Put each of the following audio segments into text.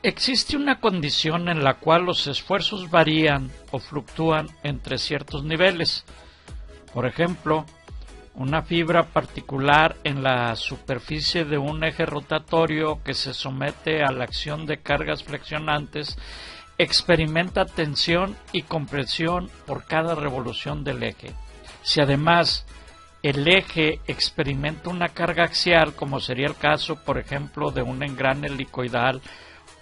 Existe una condición en la cual los esfuerzos varían o fluctúan entre ciertos niveles. Por ejemplo, una fibra particular en la superficie de un eje rotatorio que se somete a la acción de cargas flexionantes experimenta tensión y compresión por cada revolución del eje. Si además el eje experimenta una carga axial, como sería el caso, por ejemplo, de un engrane helicoidal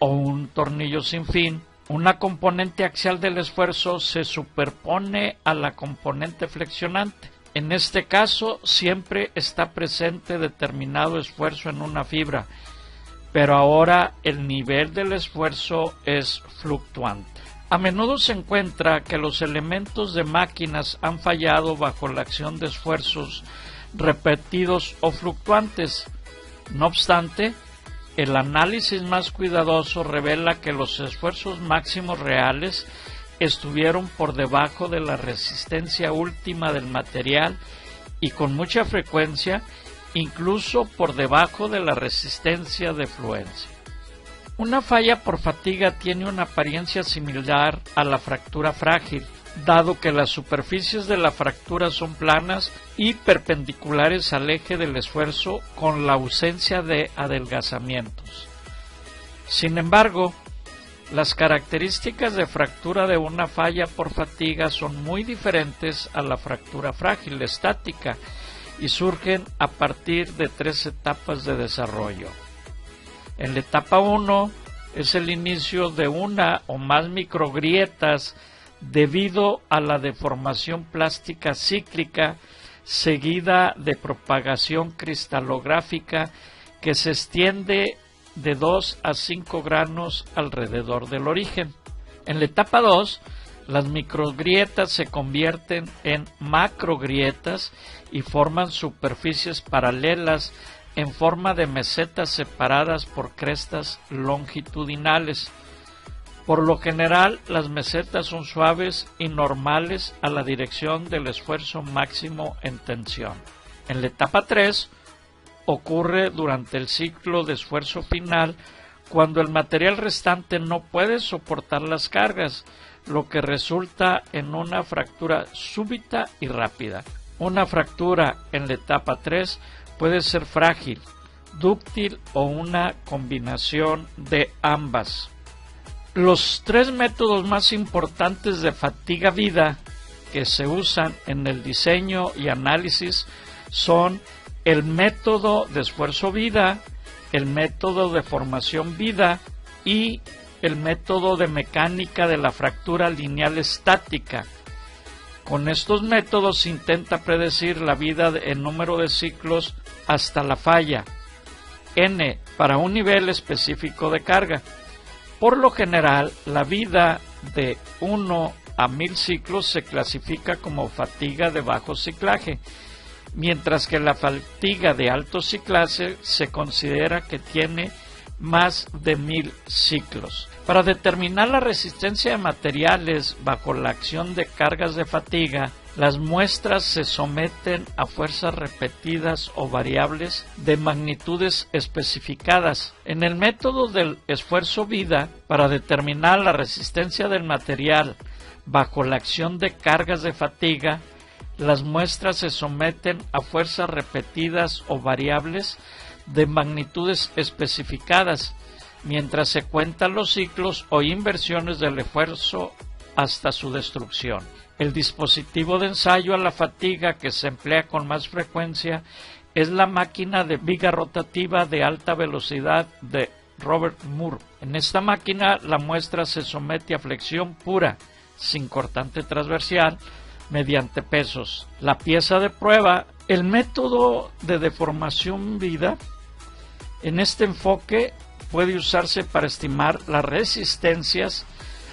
o un tornillo sin fin, una componente axial del esfuerzo se superpone a la componente flexionante. En este caso, siempre está presente determinado esfuerzo en una fibra, pero ahora el nivel del esfuerzo es fluctuante. A menudo se encuentra que los elementos de máquinas han fallado bajo la acción de esfuerzos repetidos o fluctuantes. No obstante, el análisis más cuidadoso revela que los esfuerzos máximos reales estuvieron por debajo de la resistencia última del material y con mucha frecuencia incluso por debajo de la resistencia de fluencia. Una falla por fatiga tiene una apariencia similar a la fractura frágil, dado que las superficies de la fractura son planas y perpendiculares al eje del esfuerzo con la ausencia de adelgazamientos. Sin embargo, las características de fractura de una falla por fatiga son muy diferentes a la fractura frágil estática y surgen a partir de 3 etapas de desarrollo. En la etapa 1 es el inicio de una o más microgrietas debido a la deformación plástica cíclica seguida de propagación cristalográfica que se extiende de 2 a 5 granos alrededor del origen. En la etapa 2, las microgrietas se convierten en macrogrietas y forman superficies paralelas en forma de mesetas separadas por crestas longitudinales. Por lo general, las mesetas son suaves y normales a la dirección del esfuerzo máximo en tensión. En la etapa 3, ocurre durante el ciclo de esfuerzo final cuando el material restante no puede soportar las cargas, lo que resulta en una fractura súbita y rápida. Una fractura en la etapa 3 puede ser frágil, dúctil o una combinación de ambas. Los 3 métodos más importantes de fatiga-vida que se usan en el diseño y análisis son el método de esfuerzo-vida, el método de formación-vida y el método de mecánica de la fractura lineal estática. Con estos métodos se intenta predecir la vida en número de ciclos hasta la falla, n, para un nivel específico de carga. Por lo general, la vida de 1 a 1000 ciclos se clasifica como fatiga de bajo ciclaje, mientras que la fatiga de alto ciclaje se considera que tiene más de 1000 ciclos. Para determinar la resistencia de materiales bajo la acción de cargas de fatiga, las muestras se someten a fuerzas repetidas o variables de magnitudes especificadas. En el método del esfuerzo-vida, para determinar la resistencia del material bajo la acción de cargas de fatiga, las muestras se someten a fuerzas repetidas o variables de magnitudes especificadas, mientras se cuentan los ciclos o inversiones del esfuerzo hasta su destrucción. El dispositivo de ensayo a la fatiga que se emplea con más frecuencia es la máquina de viga rotativa de alta velocidad de Robert Moore. En esta máquina la muestra se somete a flexión pura, sin cortante transversal, mediante pesos. La pieza de prueba, el método de deformación vida, en este enfoque puede usarse para estimar las resistencias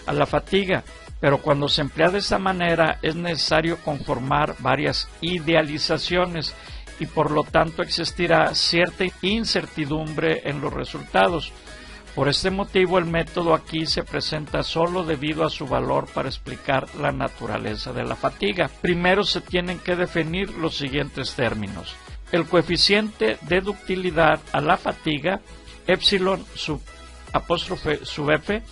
a la fatiga, pero cuando se emplea de esta manera es necesario conformar varias idealizaciones y por lo tanto existirá cierta incertidumbre en los resultados. Por este motivo el método aquí se presenta solo debido a su valor para explicar la naturaleza de la fatiga. Primero se tienen que definir los siguientes términos. El coeficiente de ductilidad a la fatiga, epsilon sub F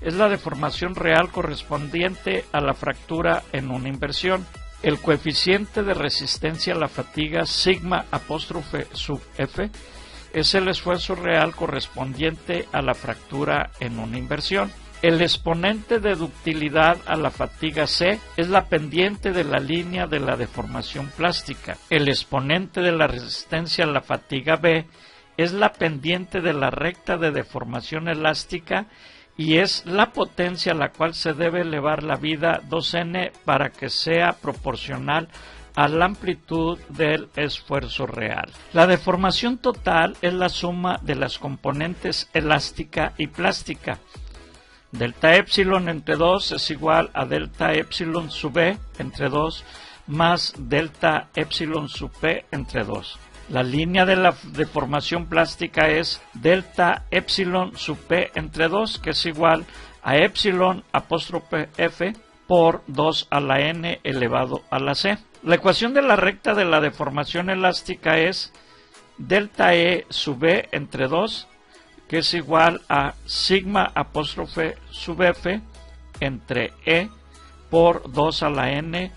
es la deformación real correspondiente a la fractura en una inversión. El coeficiente de resistencia a la fatiga sigma F es el esfuerzo real correspondiente a la fractura en una inversión. El exponente de ductilidad a la fatiga C es la pendiente de la línea de la deformación plástica. El exponente de la resistencia a la fatiga B es la pendiente de la recta de deformación elástica y es la potencia a la cual se debe elevar la vida 2n para que sea proporcional a la amplitud del esfuerzo real. La deformación total es la suma de las componentes elástica y plástica. Delta epsilon entre 2 es igual a delta epsilon sub b entre 2 más delta epsilon sub p entre 2. La línea de la deformación plástica es delta epsilon sub p entre 2, que es igual a epsilon apóstrofe f por 2 a la n elevado a la c. La ecuación de la recta de la deformación elástica es delta e sub b entre 2, que es igual a sigma apóstrofe sub f entre e por 2 a la n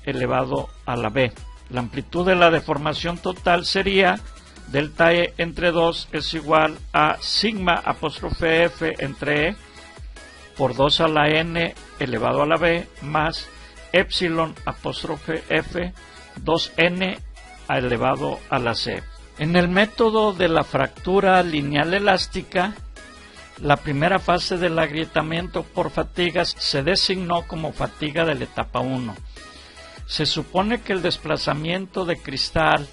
elevado a la b. La amplitud de la deformación total sería delta e entre 2 es igual a sigma apóstrofe f entre e por 2 a la n elevado a la b más epsilon apóstrofe f 2n elevado a la c. En el método de la fractura lineal elástica, la primera fase del agrietamiento por fatigas se designó como fatiga de la etapa 1. Se supone que el desplazamiento de cristal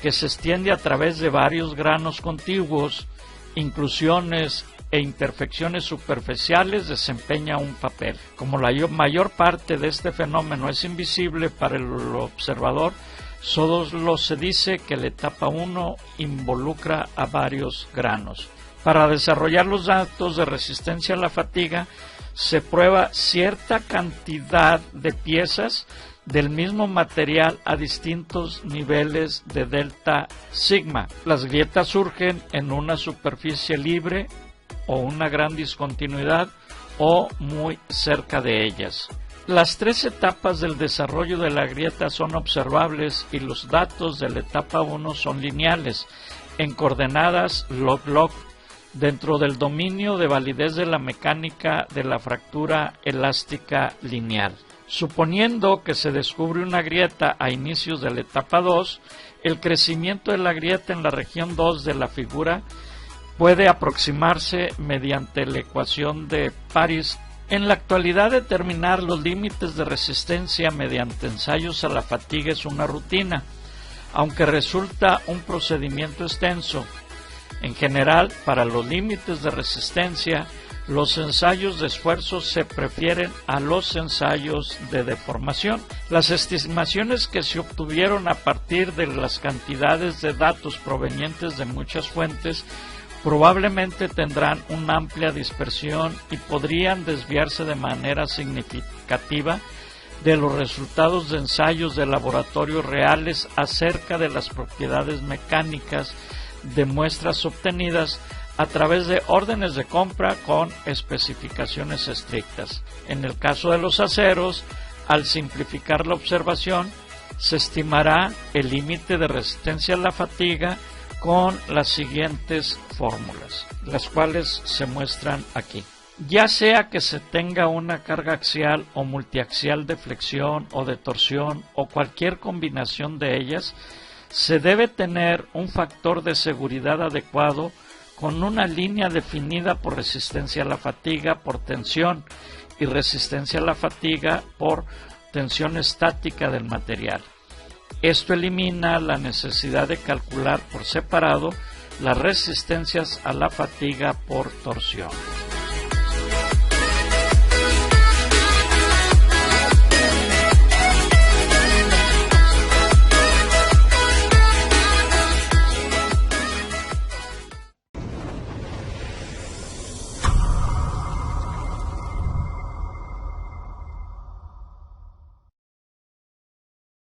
que se extiende a través de varios granos contiguos, inclusiones e imperfecciones superficiales desempeña un papel. Como la mayor parte de este fenómeno es invisible para el observador, solo se dice que la etapa 1 involucra a varios granos. Para desarrollar los datos de resistencia a la fatiga, se prueba cierta cantidad de piezas del mismo material a distintos niveles de delta sigma. Las grietas surgen en una superficie libre o una gran discontinuidad o muy cerca de ellas. Las tres etapas del desarrollo de la grieta son observables y los datos de la etapa 1 son lineales, en coordenadas log-log, dentro del dominio de validez de la mecánica de la fractura elástica lineal. Suponiendo que se descubre una grieta a inicios de la etapa 2, el crecimiento de la grieta en la región 2 de la figura puede aproximarse mediante la ecuación de Paris. En la actualidad, determinar los límites de resistencia mediante ensayos a la fatiga es una rutina, aunque resulta un procedimiento extenso. En general, para los límites de resistencia, los ensayos de esfuerzo se prefieren a los ensayos de deformación. Las estimaciones que se obtuvieron a partir de las cantidades de datos provenientes de muchas fuentes probablemente tendrán una amplia dispersión y podrían desviarse de manera significativa de los resultados de ensayos de laboratorio reales acerca de las propiedades mecánicas de muestras obtenidas a través de órdenes de compra con especificaciones estrictas. En el caso de los aceros, al simplificar la observación, se estimará el límite de resistencia a la fatiga con las siguientes fórmulas, las cuales se muestran aquí. Ya sea que se tenga una carga axial o multiaxial de flexión o de torsión o cualquier combinación de ellas, se debe tener un factor de seguridad adecuado con una línea definida por resistencia a la fatiga por tensión y resistencia a la fatiga por tensión estática del material. Esto elimina la necesidad de calcular por separado las resistencias a la fatiga por torsión.